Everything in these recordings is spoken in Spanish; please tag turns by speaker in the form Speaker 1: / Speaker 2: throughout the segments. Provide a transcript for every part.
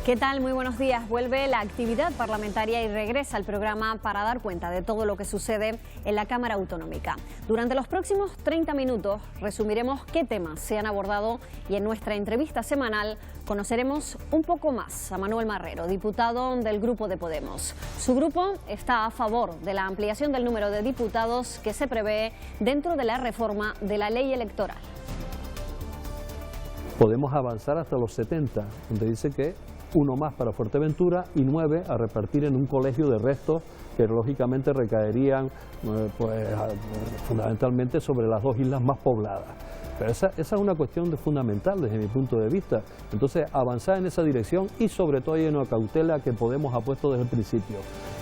Speaker 1: ¿Qué tal? Muy buenos días. Vuelve la actividad parlamentaria y regresa el programa para dar cuenta de todo lo que sucede en la Cámara Autonómica. Durante los próximos 30 minutos resumiremos qué temas se han abordado y en nuestra entrevista semanal conoceremos un poco más a Manuel Marrero, diputado del Grupo de Podemos. Su grupo está a favor de la ampliación del número de diputados que se prevé dentro de la reforma de la ley electoral.
Speaker 2: Podemos avanzar hasta los 70, donde dice que uno más para Fuerteventura y 9 a repartir en un colegio de restos que lógicamente recaerían fundamentalmente sobre las dos islas más pobladas. Pero esa es una cuestión fundamental desde mi punto de vista. Entonces, avanzar en esa dirección y sobre todo hay una cautela que Podemos ha puesto desde el principio,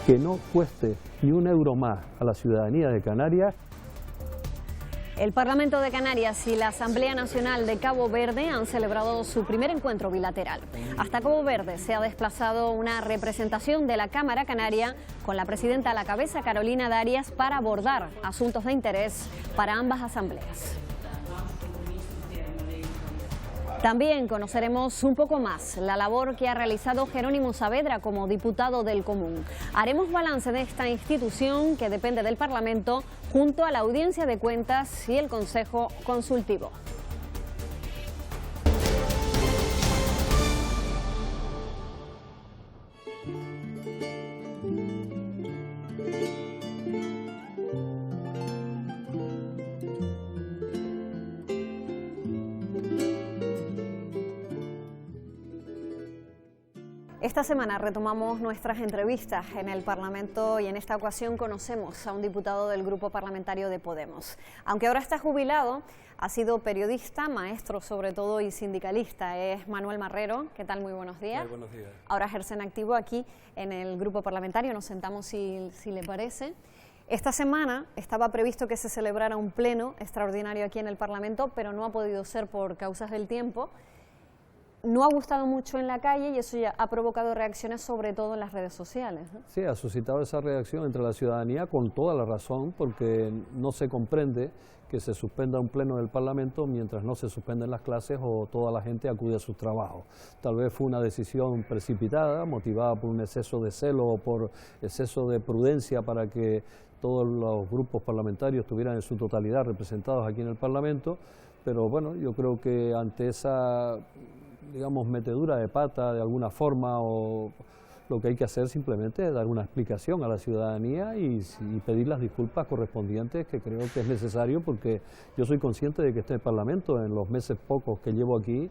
Speaker 2: que no cueste ni un euro más a la ciudadanía de Canarias.
Speaker 1: El Parlamento de Canarias y la Asamblea Nacional de Cabo Verde han celebrado su primer encuentro bilateral. Hasta Cabo Verde se ha desplazado una representación de la Cámara Canaria con la presidenta a la cabeza, Carolina Darias, para abordar asuntos de interés para ambas asambleas. También conoceremos un poco más la labor que ha realizado Jerónimo Saavedra como diputado del Común. Haremos balance de esta institución que depende del Parlamento junto a la Audiencia de Cuentas y el Consejo Consultivo. Esta semana retomamos nuestras entrevistas en el Parlamento y en esta ocasión conocemos a un diputado del Grupo Parlamentario de Podemos. Aunque ahora está jubilado, ha sido periodista, maestro sobre todo y sindicalista. Es Manuel Marrero. ¿Qué tal? Muy buenos días.
Speaker 2: Muy buenos días.
Speaker 1: Ahora ejerce en activo aquí en el Grupo Parlamentario. Nos sentamos si le parece. Esta semana estaba previsto que se celebrara un pleno extraordinario aquí en el Parlamento, pero no ha podido ser por causas del tiempo. No ha gustado mucho en la calle y eso ya ha provocado reacciones sobre todo en las redes sociales, ¿no?
Speaker 2: Sí, ha suscitado esa reacción entre la ciudadanía con toda la razón, porque no se comprende que se suspenda un pleno del Parlamento mientras no se suspenden las clases o toda la gente acude a sus trabajos. Tal vez fue una decisión precipitada, motivada por un exceso de celo o por exceso de prudencia para que todos los grupos parlamentarios estuvieran en su totalidad representados aquí en el Parlamento, pero bueno, yo creo que ante esa, digamos, metedura de pata de alguna forma, o lo que hay que hacer simplemente es dar una explicación a la ciudadanía y pedir las disculpas correspondientes, que creo que es necesario, porque yo soy consciente de que este Parlamento, en los meses pocos que llevo aquí,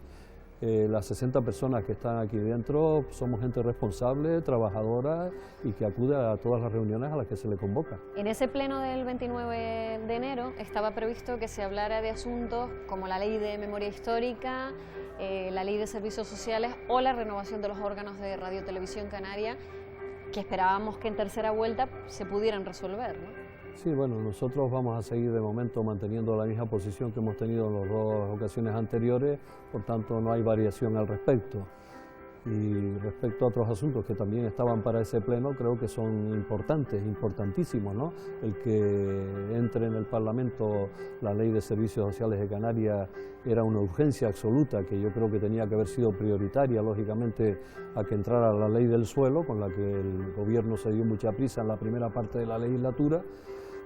Speaker 2: las 60 personas que están aquí dentro somos gente responsable, trabajadora y que acude a todas las reuniones a las que se le convoca.
Speaker 1: En ese pleno del 29 de enero estaba previsto que se hablara de asuntos como la ley de memoria histórica, la ley de servicios sociales o la renovación de los órganos de Radio Televisión Canaria, que esperábamos que en tercera vuelta se pudieran resolver, ¿no?
Speaker 2: Sí, bueno, nosotros vamos a seguir de momento manteniendo la misma posición que hemos tenido en las dos ocasiones anteriores, por tanto no hay variación al respecto. Y respecto a otros asuntos que también estaban para ese pleno, creo que son importantes, importantísimos, ¿no? El que entre en el Parlamento la Ley de Servicios Sociales de Canarias era una urgencia absoluta, que yo creo que tenía que haber sido prioritaria, lógicamente, a que entrara la Ley del Suelo, con la que el Gobierno se dio mucha prisa en la primera parte de la legislatura,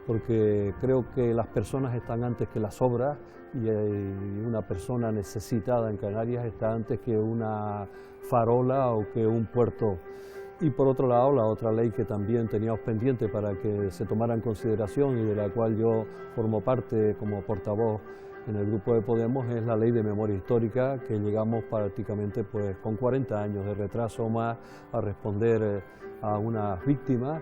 Speaker 2: porque creo que las personas están antes que las obras y una persona necesitada en Canarias está antes que una farola o que un puerto. Y por otro lado, la otra ley que también teníamos pendiente para que se tomara en consideración y de la cual yo formo parte como portavoz en el Grupo de Podemos es la ley de memoria histórica, que llegamos prácticamente pues con 40 años de retraso más a responder a unas víctimas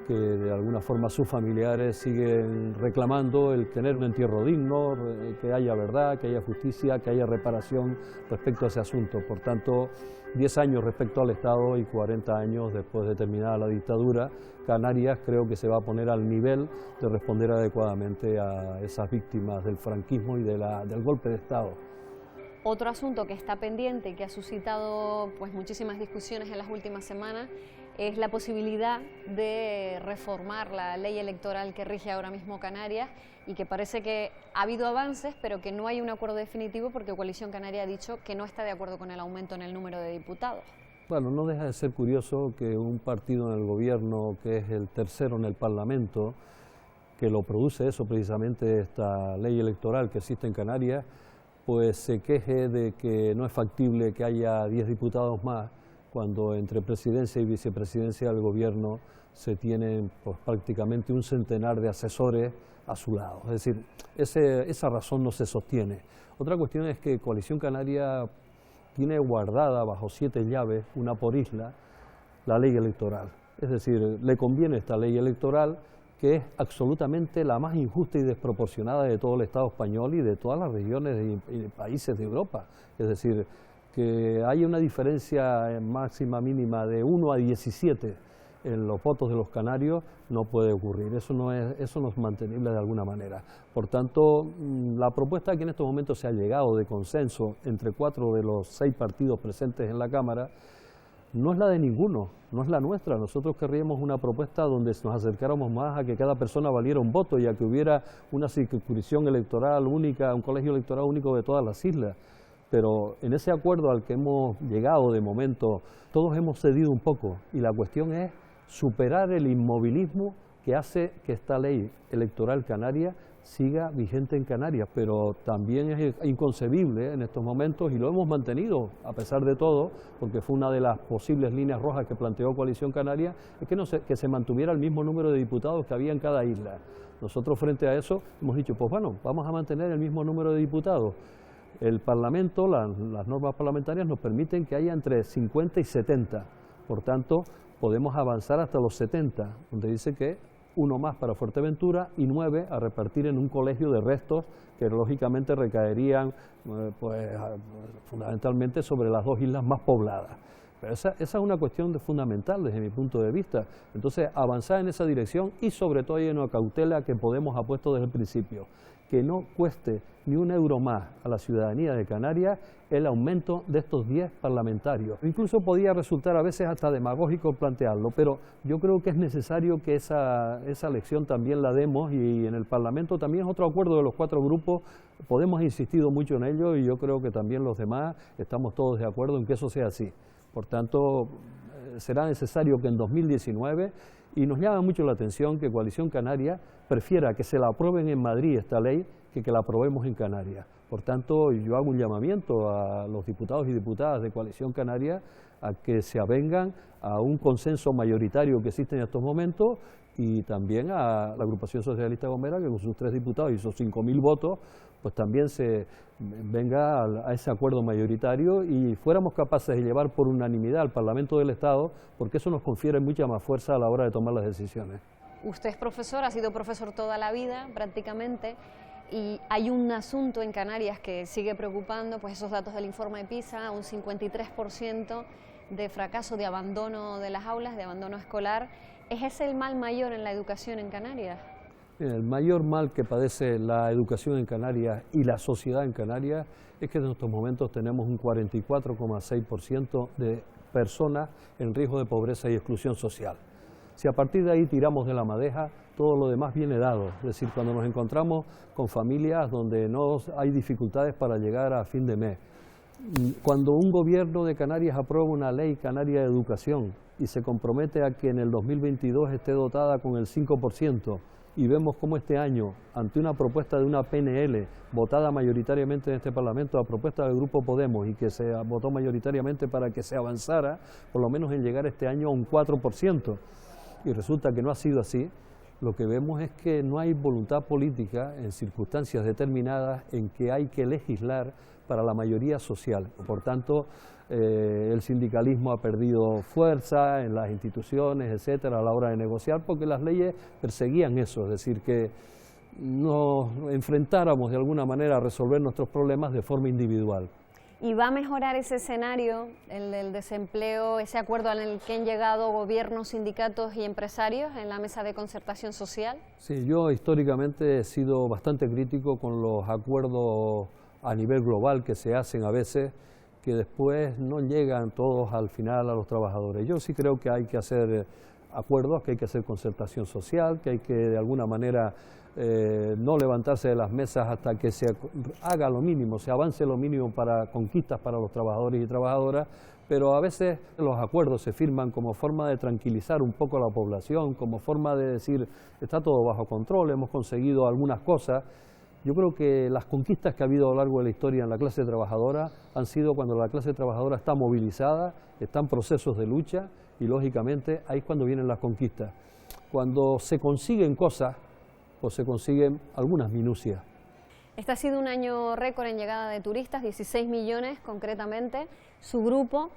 Speaker 2: que de alguna forma sus familiares siguen reclamando el tener un entierro digno, que haya verdad, que haya justicia, que haya reparación respecto a ese asunto. Por tanto, 10 años respecto al Estado y 40 años después de terminada la dictadura, Canarias creo que se va a poner al nivel de responder adecuadamente a esas víctimas del franquismo y del golpe de Estado.
Speaker 1: Otro asunto que está pendiente y que ha suscitado pues muchísimas discusiones en las últimas semanas es la posibilidad de reformar la ley electoral que rige ahora mismo Canarias y que parece que ha habido avances, pero que no hay un acuerdo definitivo porque Coalición Canaria ha dicho que no está de acuerdo con el aumento en el número de diputados.
Speaker 2: Bueno, no deja de ser curioso que un partido en el gobierno, que es el tercero en el Parlamento, que lo produce eso precisamente, esta ley electoral que existe en Canarias, pues se queje de que no es factible que haya 10 diputados más, cuando entre presidencia y vicepresidencia del gobierno se tienen pues, prácticamente un centenar de asesores a su lado. Es decir, esa razón no se sostiene. Otra cuestión es que Coalición Canaria tiene guardada bajo 7 llaves, una por isla, la ley electoral. Es decir, le conviene esta ley electoral, que es absolutamente la más injusta y desproporcionada de todo el Estado español y de todas las regiones y países de Europa. Es decir, que hay una diferencia máxima mínima de 1 a 17 en los votos de los canarios, no puede ocurrir. Eso no es mantenible de alguna manera. Por tanto, la propuesta que en estos momentos se ha llegado de consenso entre 4 de los 6 partidos presentes en la Cámara no es la de ninguno, no es la nuestra. Nosotros querríamos una propuesta donde nos acercáramos más a que cada persona valiera un voto y a que hubiera una circunscripción electoral única, un colegio electoral único de todas las islas. Pero en ese acuerdo al que hemos llegado de momento, todos hemos cedido un poco y la cuestión es superar el inmovilismo que hace que esta ley electoral canaria siga vigente en Canarias, pero también es inconcebible en estos momentos, y lo hemos mantenido a pesar de todo, porque fue una de las posibles líneas rojas que planteó Coalición Canaria, es que se mantuviera el mismo número de diputados que había en cada isla. Nosotros frente a eso hemos dicho, pues bueno, vamos a mantener el mismo número de diputados. El Parlamento, las normas parlamentarias nos permiten que haya entre 50 y 70, por tanto podemos avanzar hasta los 70, donde dice que 1 más para Fuerteventura y 9 a repartir en un colegio de restos que lógicamente recaerían fundamentalmente sobre las 2 islas más pobladas. Pero esa es una cuestión fundamental desde mi punto de vista. Entonces, avanzar en esa dirección y sobre todo hay una cautela que Podemos ha puesto desde el principio, que no cueste ni un euro más a la ciudadanía de Canarias el aumento de estos 10 parlamentarios. Incluso podía resultar a veces hasta demagógico plantearlo, pero yo creo que es necesario que esa lección también la demos, y en el Parlamento también es otro acuerdo de los 4 grupos. Podemos ha insistido mucho en ello y yo creo que también los demás estamos todos de acuerdo en que eso sea así. Por tanto, será necesario que en 2019, y nos llama mucho la atención que Coalición Canaria prefiera que se la aprueben en Madrid esta ley que la aprobemos en Canarias. Por tanto, yo hago un llamamiento a los diputados y diputadas de Coalición Canaria a que se avengan a un consenso mayoritario que existe en estos momentos, y también a la Agrupación Socialista Gomera, que con sus 3 diputados y sus 5.000 votos, pues también se venga a ese acuerdo mayoritario y fuéramos capaces de llevar por unanimidad al Parlamento del Estado, porque eso nos confiere mucha más fuerza a la hora de tomar las decisiones.
Speaker 1: Usted es profesor, ha sido profesor toda la vida prácticamente, y hay un asunto en Canarias que sigue preocupando, pues esos datos del informe PISA, un 53% de fracaso, de abandono de las aulas, de abandono escolar. ¿Es ese el mal mayor en la educación en Canarias?
Speaker 2: El mayor mal que padece la educación en Canarias y la sociedad en Canarias es que en estos momentos tenemos un 44,6% de personas en riesgo de pobreza y exclusión social. Si a partir de ahí tiramos de la madeja, todo lo demás viene dado. Es decir, cuando nos encontramos con familias donde no hay dificultades para llegar a fin de mes, cuando un gobierno de Canarias aprueba una ley canaria de educación y se compromete a que en el 2022 esté dotada con el 5%, y vemos cómo este año, ante una propuesta de una PNL votada mayoritariamente en este Parlamento, a propuesta del Grupo Podemos, y que se votó mayoritariamente para que se avanzara, por lo menos en llegar este año a un 4%, y resulta que no ha sido así, lo que vemos es que no hay voluntad política en circunstancias determinadas en que hay que legislar para la mayoría social. Por tanto, el sindicalismo ha perdido fuerza en las instituciones, etcétera, a la hora de negociar, porque las leyes perseguían eso, es decir, que nos enfrentáramos de alguna manera a resolver nuestros problemas de forma individual.
Speaker 1: ¿Y va a mejorar ese escenario, el del desempleo, ese acuerdo al que han llegado gobiernos, sindicatos y empresarios en la mesa de concertación social? Sí,
Speaker 2: yo históricamente he sido bastante crítico con los acuerdos a nivel global que se hacen a veces, que después no llegan todos al final a los trabajadores. Yo sí creo que hay que hacer acuerdos, que hay que hacer concertación social, que hay que de alguna manera no levantarse de las mesas hasta que se haga lo mínimo, se avance lo mínimo para conquistas para los trabajadores y trabajadoras, pero a veces los acuerdos se firman como forma de tranquilizar un poco a la población, como forma de decir, está todo bajo control, hemos conseguido algunas cosas. Yo creo que las conquistas que ha habido a lo largo de la historia en la clase trabajadora han sido cuando la clase trabajadora está movilizada, está en procesos de lucha y lógicamente ahí es cuando vienen las conquistas. Cuando se consiguen cosas, pues se consiguen algunas minucias.
Speaker 1: Este ha sido un año récord en llegada de turistas, 16 millones concretamente. Su grupo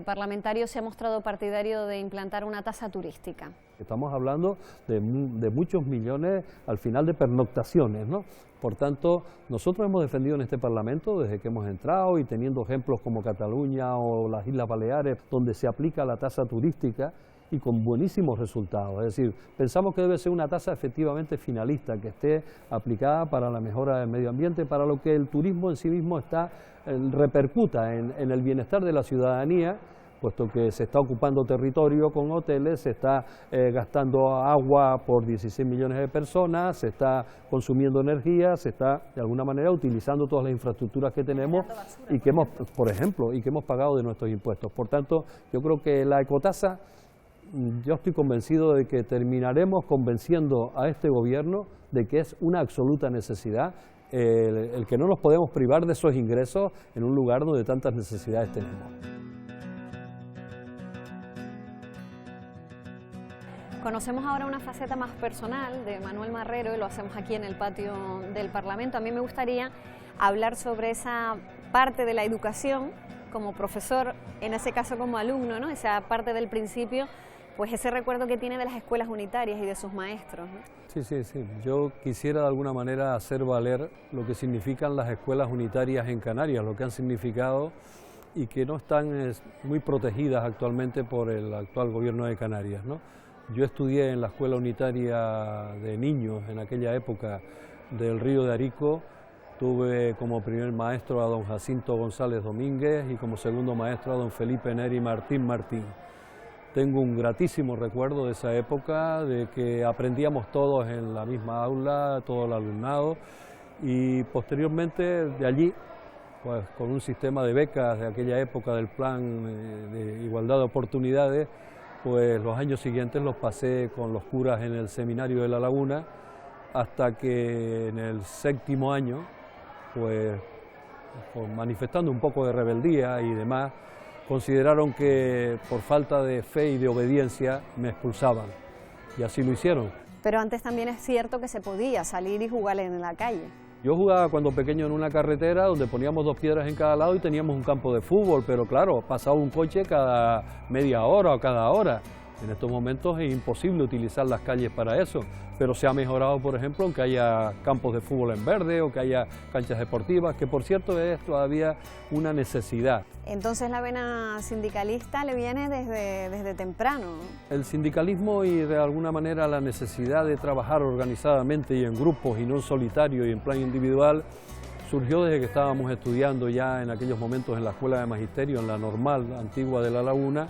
Speaker 1: parlamentario se ha mostrado partidario de implantar una tasa turística.
Speaker 2: Estamos hablando de muchos millones al final de pernoctaciones, ¿no? Por tanto, nosotros hemos defendido en este Parlamento desde que hemos entrado y teniendo ejemplos como Cataluña o las Islas Baleares, donde se aplica la tasa turística y con buenísimos resultados. Es decir, pensamos que debe ser una tasa efectivamente finalista, que esté aplicada para la mejora del medio ambiente, para lo que el turismo en sí mismo repercuta en el bienestar de la ciudadanía, puesto que se está ocupando territorio con hoteles, se está gastando agua por 16 millones de personas, se está consumiendo energía, se está de alguna manera utilizando todas las infraestructuras que tenemos y que hemos, por ejemplo, y que hemos pagado de nuestros impuestos. Por tanto, yo creo que la ecotasa, yo estoy convencido de que terminaremos convenciendo a este gobierno de que es una absoluta necesidad el que no nos podemos privar de esos ingresos en un lugar donde tantas necesidades tenemos.
Speaker 1: Conocemos ahora una faceta más personal de Manuel Marrero y lo hacemos aquí en el patio del Parlamento. A mí me gustaría hablar sobre esa parte de la educación como profesor, en ese caso como alumno, ¿no? Esa parte del principio, pues ese recuerdo que tiene de las escuelas unitarias y de sus maestros, ¿no?
Speaker 2: Sí. Yo quisiera de alguna manera hacer valer lo que significan las escuelas unitarias en Canarias, lo que han significado y que no están muy protegidas actualmente por el actual gobierno de Canarias, ¿no? Yo estudié en la escuela unitaria de niños en aquella época del Río de Arico. Tuve como primer maestro a don Jacinto González Domínguez y como segundo maestro a don Felipe Neri Martín. Tengo un gratísimo recuerdo de esa época, de que aprendíamos todos en la misma aula, todo el alumnado, y posteriormente de allí, pues con un sistema de becas de aquella época del plan de igualdad de oportunidades, pues los años siguientes los pasé con los curas en el seminario de La Laguna, hasta que en el 7º año, pues manifestando un poco de rebeldía y demás, consideraron que por falta de fe y de obediencia me expulsaban, y así lo hicieron.
Speaker 1: Pero antes también es cierto que se podía salir y jugar en la calle.
Speaker 2: Yo jugaba cuando pequeño en una carretera donde poníamos 2 piedras en cada lado y teníamos un campo de fútbol, pero claro, pasaba un coche cada media hora o cada hora. En estos momentos es imposible utilizar las calles para eso, pero se ha mejorado, por ejemplo, en que haya campos de fútbol en verde o que haya canchas deportivas, que por cierto es todavía una necesidad.
Speaker 1: Entonces la vena sindicalista le viene desde temprano, ¿no?
Speaker 2: El sindicalismo y de alguna manera la necesidad de trabajar organizadamente y en grupos y no en solitario y en plan individual surgió desde que estábamos estudiando ya en aquellos momentos en la Escuela de Magisterio, en la normal antigua de La Laguna,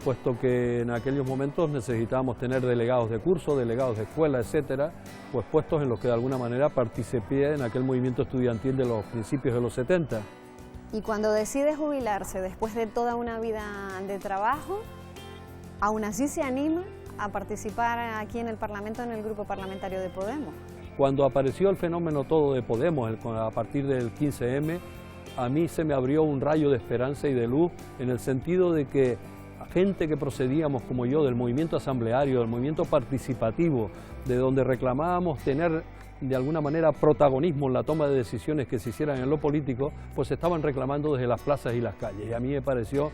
Speaker 2: puesto que en aquellos momentos necesitábamos tener delegados de curso, delegados de escuela, etcétera, pues puestos en los que de alguna manera participé en aquel movimiento estudiantil de los principios de los 70.
Speaker 1: Y cuando decide jubilarse después de toda una vida de trabajo, aún así se anima a participar aquí en el Parlamento, en el grupo parlamentario de Podemos.
Speaker 2: Cuando apareció el fenómeno todo de Podemos, a partir del 15M, a mí se me abrió un rayo de esperanza y de luz en el sentido de que gente que procedíamos como yo del movimiento asambleario, del movimiento participativo, de donde reclamábamos tener de alguna manera protagonismo en la toma de decisiones que se hicieran en lo político, pues se estaban reclamando desde las plazas y las calles. Y a mí me pareció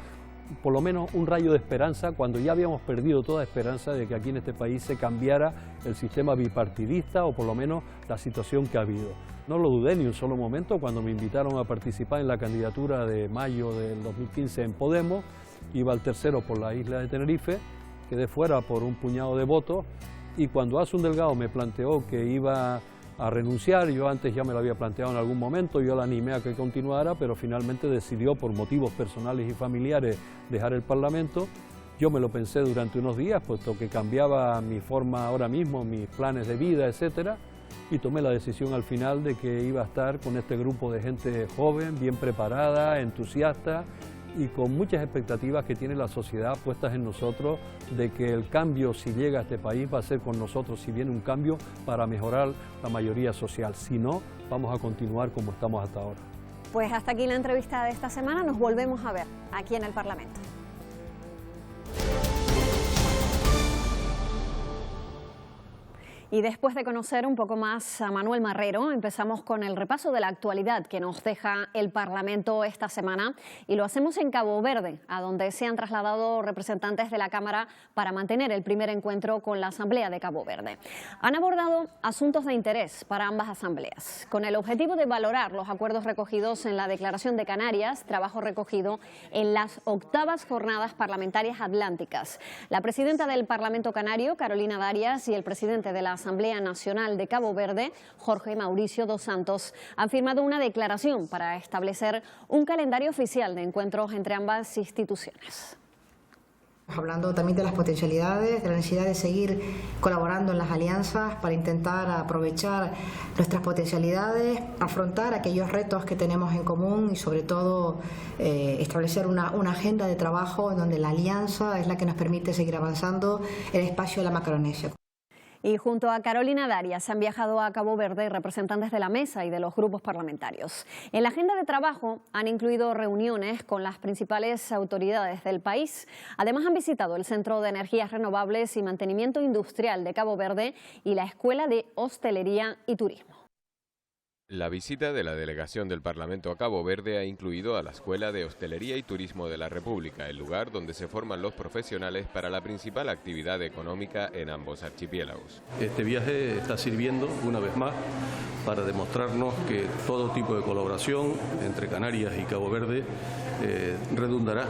Speaker 2: por lo menos un rayo de esperanza cuando ya habíamos perdido toda esperanza de que aquí en este país se cambiara el sistema bipartidista o por lo menos la situación que ha habido. No lo dudé ni un solo momento cuando me invitaron a participar en la candidatura de mayo del 2015 en Podemos. Iba al tercero por la isla de Tenerife, quedé fuera por un puñado de votos y cuando Asun Delgado me planteó que iba a renunciar, yo antes ya me lo había planteado en algún momento, yo la animé a que continuara, pero finalmente decidió por motivos personales y familiares dejar el Parlamento, Yo me lo pensé durante unos días, puesto que cambiaba mi forma ahora mismo, mis planes de vida, etcétera, y tomé la decisión al final de que iba a estar con este grupo de gente joven, bien preparada, entusiasta y con muchas expectativas que tiene la sociedad puestas en nosotros de que el cambio, si llega a este país, va a ser con nosotros, si viene un cambio para mejorar la mayoría social. Si no, vamos a continuar como estamos hasta ahora.
Speaker 1: Pues hasta aquí la entrevista de esta semana, nos volvemos a ver aquí en el Parlamento. Y después de conocer un poco más a Manuel Marrero, empezamos con el repaso de la actualidad que nos deja el Parlamento esta semana y lo hacemos en Cabo Verde, a donde se han trasladado representantes de la Cámara para mantener el primer encuentro con la Asamblea de Cabo Verde. Han abordado asuntos de interés para ambas asambleas, con el objetivo de valorar los acuerdos recogidos en la Declaración de Canarias, trabajo recogido en las 8ª Jornadas Parlamentarias Atlánticas. La presidenta del Parlamento Canario, Carolina Darias, y el presidente de la Asamblea Nacional de Cabo Verde, Jorge Mauricio dos Santos, han firmado una declaración para establecer un calendario oficial de encuentros entre ambas instituciones.
Speaker 3: Hablando también de las potencialidades, de la necesidad de seguir colaborando en las alianzas para intentar aprovechar nuestras potencialidades, afrontar aquellos retos que tenemos en común y sobre todo establecer una agenda de trabajo en donde la alianza es la que nos permite seguir avanzando en el espacio de la Macaronesia.
Speaker 1: Y junto a Carolina Darias han viajado a Cabo Verde representantes de la mesa y de los grupos parlamentarios. En la agenda de trabajo han incluido reuniones con las principales autoridades del país. Además han visitado el Centro de Energías Renovables y Mantenimiento Industrial de Cabo Verde y la Escuela de Hostelería y Turismo.
Speaker 4: La visita de la delegación del Parlamento a Cabo Verde ha incluido a la Escuela de Hostelería y Turismo de la República, el lugar donde se forman los profesionales para la principal actividad económica en ambos archipiélagos.
Speaker 5: Este viaje está sirviendo una vez más para demostrarnos que todo tipo de colaboración entre Canarias y Cabo Verde redundará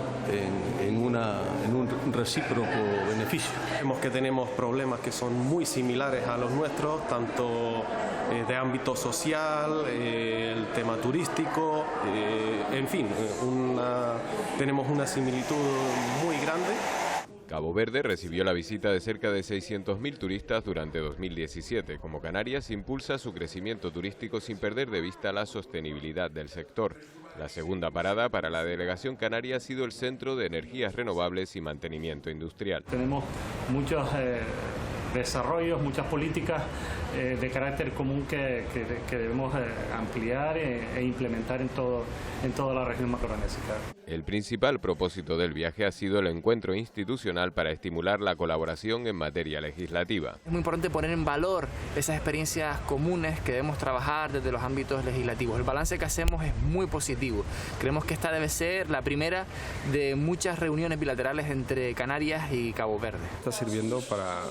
Speaker 5: en un recíproco beneficio.
Speaker 6: Vemos que tenemos problemas que son muy similares a los nuestros, tanto de ámbito social, el tema turístico, en fin, tenemos una similitud muy grande.
Speaker 4: Cabo Verde recibió la visita de cerca de 600.000 turistas durante 2017. Como Canarias impulsa su crecimiento turístico sin perder de vista la sostenibilidad del sector. La segunda parada para la delegación canaria ha sido el Centro de Energías Renovables y Mantenimiento Industrial.
Speaker 7: Tenemos muchos desarrollos, muchas políticas de carácter común que debemos ampliar e implementar en toda la región macaronésica.
Speaker 4: El principal propósito del viaje ha sido el encuentro institucional para estimular la colaboración en materia legislativa.
Speaker 8: Es muy importante poner en valor esas experiencias comunes que debemos trabajar desde los ámbitos legislativos. El balance que hacemos es muy positivo. Creemos que esta debe ser la primera de muchas reuniones bilaterales entre Canarias y Cabo Verde.
Speaker 9: Está sirviendo para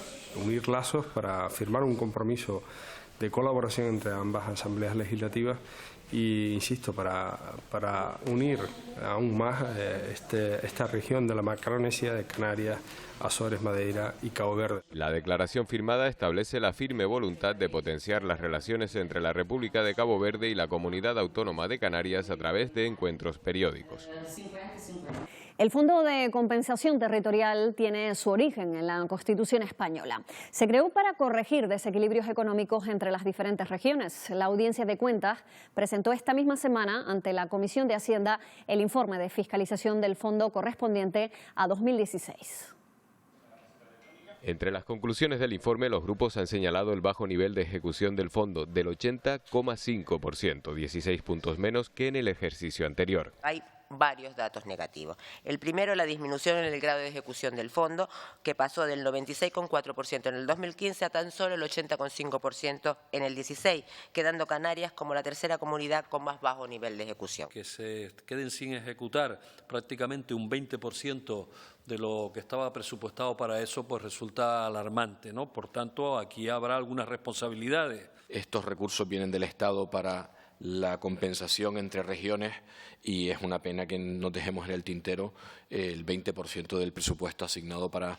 Speaker 9: unir lazos, para firmar un compromiso de colaboración entre ambas asambleas legislativas y, insisto, para unir aún más esta región de la Macaronesia, de Canarias, Azores, Madeira y Cabo Verde.
Speaker 4: La declaración firmada establece la firme voluntad de potenciar las relaciones entre la República de Cabo Verde y la Comunidad Autónoma de Canarias a través de encuentros periódicos.
Speaker 1: El Fondo de Compensación Territorial tiene su origen en la Constitución española. Se creó para corregir desequilibrios económicos entre las diferentes regiones. La Audiencia de Cuentas presentó esta misma semana ante la Comisión de Hacienda el informe de fiscalización del fondo correspondiente a 2016.
Speaker 4: Entre las conclusiones del informe, los grupos han señalado el bajo nivel de ejecución del fondo del 80,5%, 16 puntos menos que en el ejercicio anterior.
Speaker 10: Hay varios datos negativos. El primero, la disminución en el grado de ejecución del fondo, que pasó del 96,4% en el 2015 a tan solo el 80,5% en el 16, quedando Canarias como la tercera comunidad con más bajo nivel de ejecución.
Speaker 2: Que se queden sin ejecutar prácticamente un 20% de lo que estaba presupuestado para eso, pues resulta alarmante, ¿no? Por tanto, aquí habrá algunas responsabilidades.
Speaker 11: Estos recursos vienen del Estado para la compensación entre regiones y es una pena que nos dejemos en el tintero el 20% del presupuesto asignado para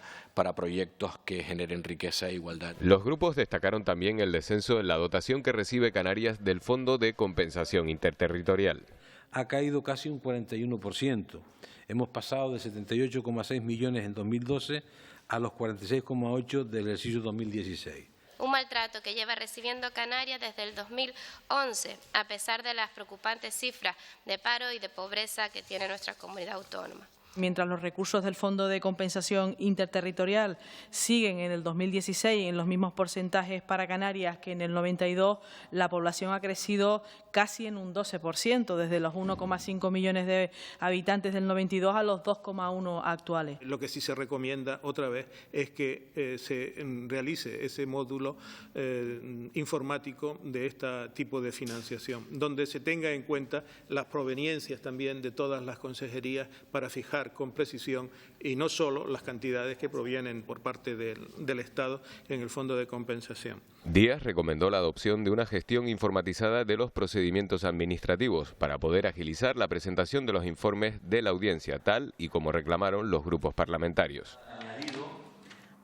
Speaker 11: proyectos que generen riqueza e igualdad.
Speaker 4: Los grupos destacaron también el descenso en la dotación que recibe Canarias del Fondo de Compensación Interterritorial.
Speaker 12: ha caído casi un 41%. Hemos pasado de 78,6 millones en 2012 a los 46,8 del ejercicio 2016.
Speaker 13: Un maltrato que lleva recibiendo Canarias desde el 2011, a pesar de las preocupantes cifras de paro y de pobreza que tiene nuestra comunidad autónoma.
Speaker 14: Mientras los recursos del Fondo de Compensación Interterritorial siguen en el 2016 en los mismos porcentajes para Canarias que en el 92, la población ha crecido casi en un 12%, desde los 1,5 millones de habitantes del 92 a los 2,1 actuales.
Speaker 15: Lo que sí se recomienda otra vez es que se realice ese módulo informático de este tipo de financiación, donde se tenga en cuenta las proveniencias también de todas las consejerías para fijar con precisión y no solo las cantidades que provienen por parte del Estado en el Fondo de Compensación.
Speaker 4: Díaz recomendó la adopción de una gestión informatizada de los procedimientos administrativos para poder agilizar la presentación de los informes de la audiencia, tal y como reclamaron los grupos parlamentarios.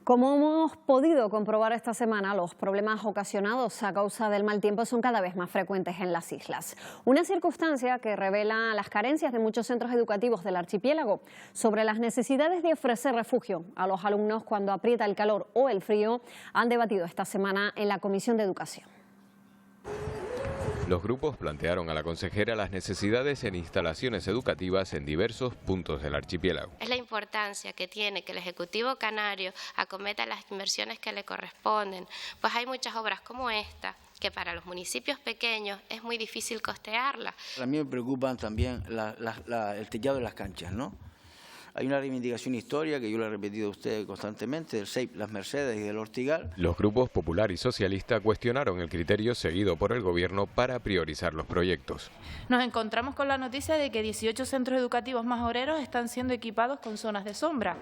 Speaker 1: Como hemos podido comprobar esta semana, los problemas ocasionados a causa del mal tiempo son cada vez más frecuentes en las islas. Una circunstancia que revela las carencias de muchos centros educativos del archipiélago. Sobre las necesidades de ofrecer refugio a los alumnos cuando aprieta el calor o el frío, han debatido esta semana en la Comisión de Educación.
Speaker 4: Los grupos plantearon a la consejera las necesidades en instalaciones educativas en diversos puntos del archipiélago.
Speaker 13: Es la importancia que tiene que el Ejecutivo canario acometa las inversiones que le corresponden, pues hay muchas obras como esta que para los municipios pequeños es muy difícil costearlas.
Speaker 16: A mí me preocupan también el tellado de las canchas, ¿no? Hay una reivindicación histórica que yo le he repetido a usted constantemente del SEIP Las Mercedes y del Ortigal.
Speaker 4: Los grupos Popular y Socialista cuestionaron el criterio seguido por el Gobierno para priorizar los proyectos.
Speaker 17: Nos encontramos con la noticia de que 18 centros educativos más obreros están siendo equipados con zonas de sombra.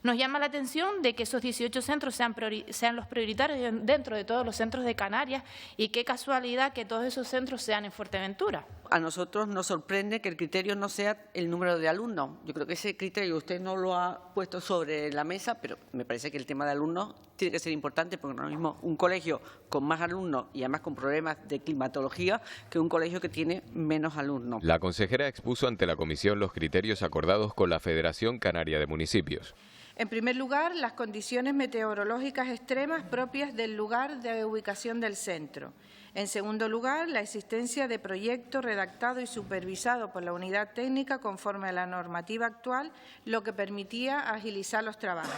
Speaker 17: Nos llama la atención de que esos 18 centros sean los prioritarios dentro de todos los centros de Canarias y qué casualidad que todos esos centros sean en Fuerteventura.
Speaker 18: A nosotros nos sorprende que el criterio no sea el número de alumnos. Yo creo que ese criterio usted no lo ha puesto sobre la mesa, pero me parece que el tema de alumnos tiene que ser importante porque no es lo mismo un colegio con más alumnos y además con problemas de climatología que un colegio que tiene menos alumnos.
Speaker 4: La consejera expuso ante la comisión los criterios acordados con la Federación Canaria de Municipios.
Speaker 19: En primer lugar, las condiciones meteorológicas extremas propias del lugar de ubicación del centro. En segundo lugar, la existencia de proyecto redactado y supervisado por la unidad técnica conforme a la normativa actual, lo que permitía agilizar los trabajos.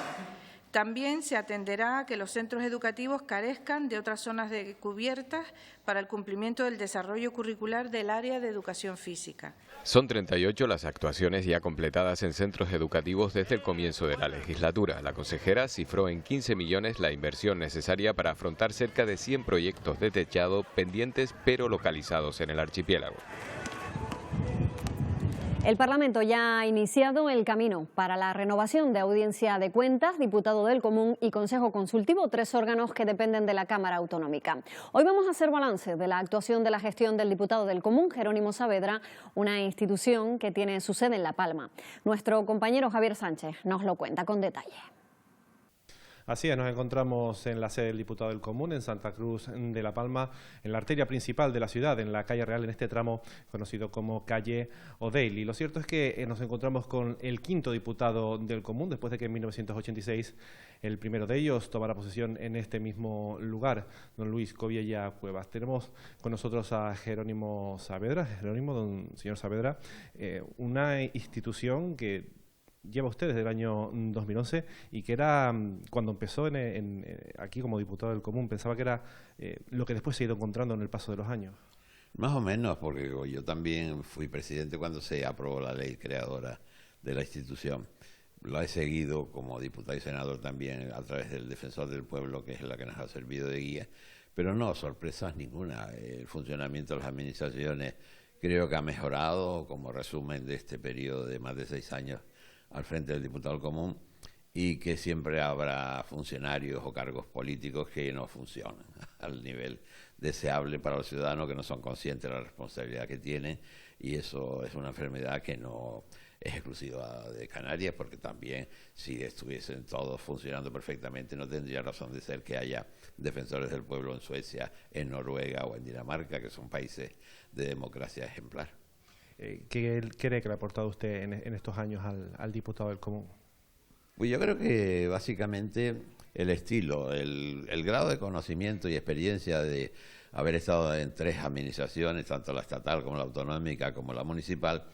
Speaker 19: También se atenderá a que los centros educativos carezcan de otras zonas cubiertas para el cumplimiento del desarrollo curricular del área de educación física.
Speaker 4: Son 38 las actuaciones ya completadas en centros educativos desde el comienzo de la legislatura. La consejera cifró en 15 millones la inversión necesaria para afrontar cerca de 100 proyectos de techado pendientes pero localizados en el archipiélago.
Speaker 1: El Parlamento ya ha iniciado el camino para la renovación de Audiencia de Cuentas, Diputado del Común y Consejo Consultivo, 3 órganos que dependen de la Cámara Autonómica. Hoy vamos a hacer balance de la actuación de la gestión del Diputado del Común, Jerónimo Saavedra, una institución que tiene su sede en La Palma. Nuestro compañero Javier Sánchez nos lo cuenta con detalle.
Speaker 20: Así es, nos encontramos en la sede del Diputado del Común, en Santa Cruz de La Palma, en la arteria principal de la ciudad, en la calle Real, en este tramo conocido como calle O'Daly. Lo cierto es que nos encontramos con el 5º Diputado del Común, después de que en 1986 el primero de ellos tomara posesión en este mismo lugar, don Luis Coviella Cuevas. Tenemos con nosotros a Jerónimo Saavedra. Jerónimo, don señor Saavedra, una institución que lleva usted desde el año 2011 y que era, cuando empezó aquí como diputado del Común, pensaba que era lo que después se ha ido encontrando en el paso de los años.
Speaker 21: Más o menos, porque yo también fui presidente cuando se aprobó la ley creadora de la institución. Lo he seguido como diputado y senador también a través del Defensor del Pueblo, que es la que nos ha servido de guía, pero no, sorpresas ninguna. El funcionamiento de las administraciones creo que ha mejorado como resumen de este periodo de más de 6 años al frente del Diputado Común, y que siempre habrá funcionarios o cargos políticos que no funcionan al nivel deseable para los ciudadanos, que no son conscientes de la responsabilidad que tienen, y eso es una enfermedad que no es exclusiva de Canarias, porque también si estuviesen todos funcionando perfectamente no tendría razón de ser que haya defensores del pueblo en Suecia, en Noruega o en Dinamarca, que son países de democracia ejemplar.
Speaker 20: ¿Qué cree que le ha aportado usted en estos años al diputado del Común?
Speaker 21: Pues yo creo que básicamente el estilo, el grado de conocimiento y experiencia de haber estado en 3 administraciones, tanto la estatal como la autonómica como la municipal,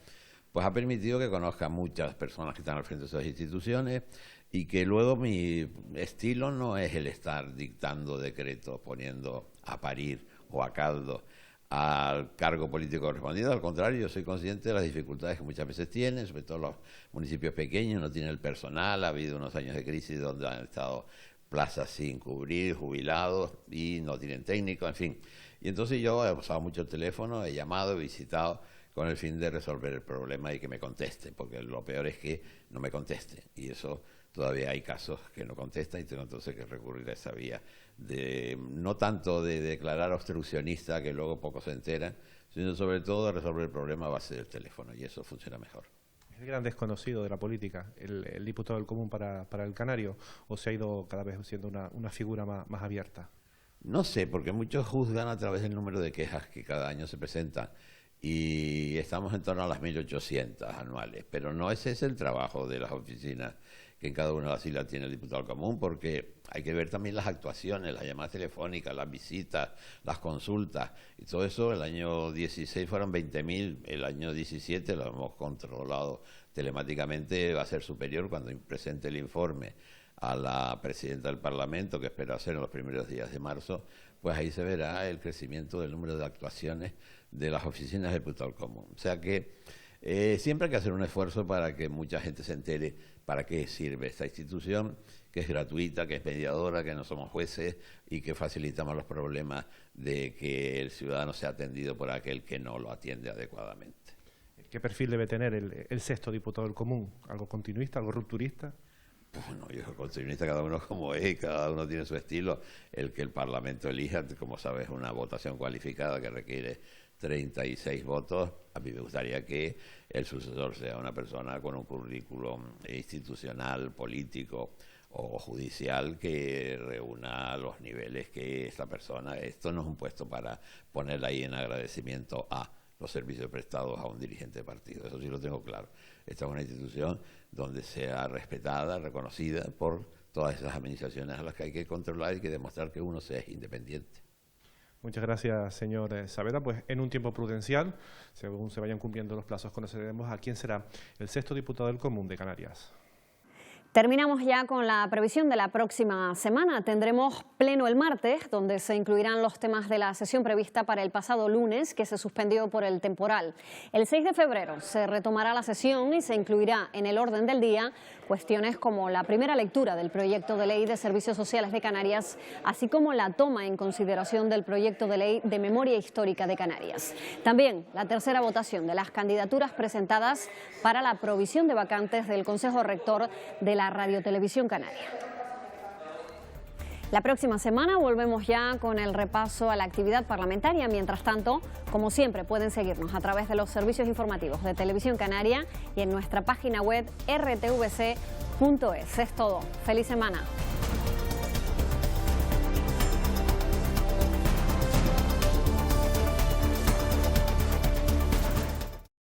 Speaker 21: pues ha permitido que conozca a muchas personas que están al frente de esas instituciones y que luego mi estilo no es el estar dictando decretos, poniendo a parir o a caldo al cargo político correspondiente. Al contrario, yo soy consciente de las dificultades que muchas veces tienen, sobre todo los municipios pequeños, no tienen el personal, ha habido unos años de crisis donde han estado plazas sin cubrir, jubilados, y no tienen técnico, en fin. Y entonces yo he usado mucho el teléfono, he llamado, he visitado, con el fin de resolver el problema y que me conteste, porque lo peor es que no me conteste, y eso todavía hay casos que no contestan y tengo entonces que recurrir a esa vía de no tanto de declarar obstruccionista, que luego pocos se enteran, sino sobre todo de resolver el problema a base del teléfono, y eso funciona mejor.
Speaker 20: ¿Es el gran desconocido de la política, el diputado del Común para el Canario, o se ha ido cada vez siendo una figura más abierta?
Speaker 21: No sé, porque muchos juzgan a través del número de quejas que cada año se presentan, y estamos en torno a las 1.800 anuales, pero no ese es el trabajo de las oficinas que en cada una de las islas tiene el diputado común, porque hay que ver también las actuaciones, las llamadas telefónicas, las visitas, las consultas, y todo eso. El año 16 fueron 20.000, el año 17 lo hemos controlado telemáticamente, va a ser superior cuando presente el informe a la presidenta del Parlamento, que espero hacer en los primeros días de marzo, pues ahí se verá el crecimiento del número de actuaciones de las oficinas del diputado común. O sea que siempre hay que hacer un esfuerzo para que mucha gente se entere para qué sirve esta institución, que es gratuita, que es mediadora, que no somos jueces y que facilitamos los problemas de que el ciudadano sea atendido por aquel que no lo atiende adecuadamente.
Speaker 20: ¿Qué perfil debe tener el sexto diputado del Común? ¿Algo continuista, algo rupturista?
Speaker 21: Bueno, yo soy continuista, cada uno como es, cada uno tiene su estilo. El que el Parlamento elija, como sabes, es una votación cualificada que requiere 36 votos. A mí me gustaría que el sucesor sea una persona con un currículum institucional, político o judicial que reúna los niveles que esta persona. Esto no es un puesto para ponerla ahí en agradecimiento a los servicios prestados a un dirigente de partido. Eso sí lo tengo claro. Esta es una institución donde sea respetada, reconocida por todas esas administraciones a las que hay que controlar y que demostrar que uno sea independiente.
Speaker 20: Muchas gracias, señor Saavedra. Pues en un tiempo prudencial, según se vayan cumpliendo los plazos, conoceremos a quién será el sexto diputado del Común de Canarias.
Speaker 1: Terminamos ya con la previsión de la próxima semana. Tendremos pleno el martes, donde se incluirán los temas de la sesión prevista para el pasado lunes, que se suspendió por el temporal. El 6 de febrero se retomará la sesión y se incluirá en el orden del día cuestiones como la primera lectura del proyecto de ley de servicios sociales de Canarias, así como la toma en consideración del proyecto de ley de memoria histórica de Canarias. También la tercera votación de las candidaturas presentadas para la provisión de vacantes del Consejo Rector de la Radiotelevisión Canaria. La próxima semana volvemos ya con el repaso a la actividad parlamentaria. Mientras tanto, como siempre, pueden seguirnos a través de los servicios informativos de Televisión Canaria y en nuestra página web rtvc.es. Es todo. ¡Feliz semana!